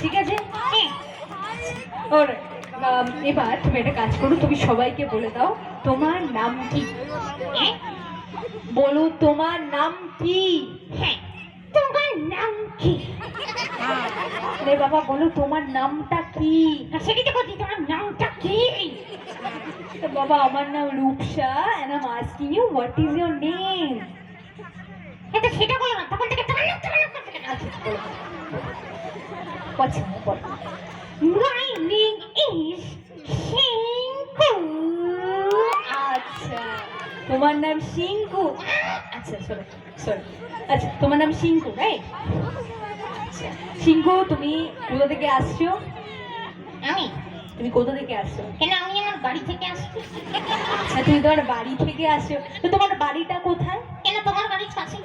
ঠিক আছে, এবার তুমি একটা কাজ করো, তুমি সবাইকে বলে দাও তোমার নাম কি। বলো তোমার নাম কি। হ্যাঁ, তোমার নাম কি? রে বাবা বলো তোমার নামটা কি। সেটা তো বলছি, তোমার নামটা কি? বাবা আমার নাম Rupsa and I'm asking you what is your name. এটা সেটা বলো না, তখন থেকে তোমার নাম আচ্ছা বলো, পছন্দ বলো। My name is Shinku. আচ্ছা তোমার নাম শিঙ্কু। আচ্ছা সরি সরি, আচ্ছা তোমার নাম শিঙ্কু, রাইট? আচ্ছা শিঙ্কু, তুমি কোথা থেকে আসছো? আমি? তুমি কোথা থেকে আসছো? কেন, আমি আমার বাড়ি থেকে আসছি। আচ্ছা তুমি তোমার বাড়ি থেকে আসছো, তো তোমার বাড়িটা কোথায়? কেন, তোমার বাড়ির পাশে।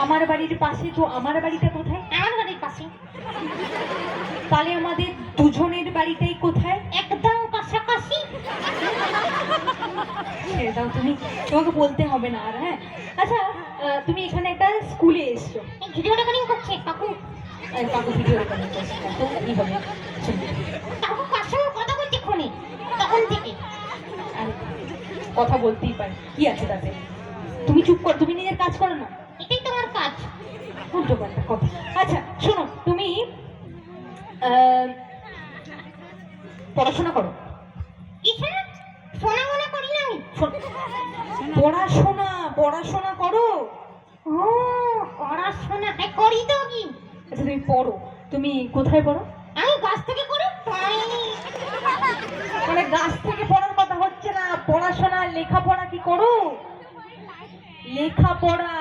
আমার বাড়ির পাশে, তো আমার বাড়িটা কোথায়? আমার বাড়ির পাশে। তাহলে আমাদের দুজনের বাড়িটাই কোথায়? একদম কাছাকাছি। সেটাও তুমি, তোমাকে বলতে হবে না আর। হ্যাঁ আচ্ছা, তুমি এখানে একটা স্কুলে এসছো। ভিডিও রেকর্ডিং করছে কাকু। কাকু ভিডিও রেকর্ডিং করছে, তো কি হবে? কাকু কার সঙ্গে কথা বলছে ফোনে তখন থেকে। আর কথা বলতেই পারে, কি আছে তাতে? তুমি চুপ কর, তুমি নিজের কাজ করো না। এটাই তোমার কাজ। উল্টোপাল্টা কথা। আচ্ছা শোনো, তুমি পড়াশোনা করো। কিসের শোনা মনে করি না আমি। পড়াশোনা পড়াশোনা করো। ও, পড়াশোনা করি তো কি। আচ্ছা তুমি পড়ো, তুমি কোথায় পড়ো? আমি গাছ থেকে করে মানে গাছ থেকে পড়ার কথা হচ্ছে না, পড়াশোনা লেখাপড়া কি করো? লেখাপড়া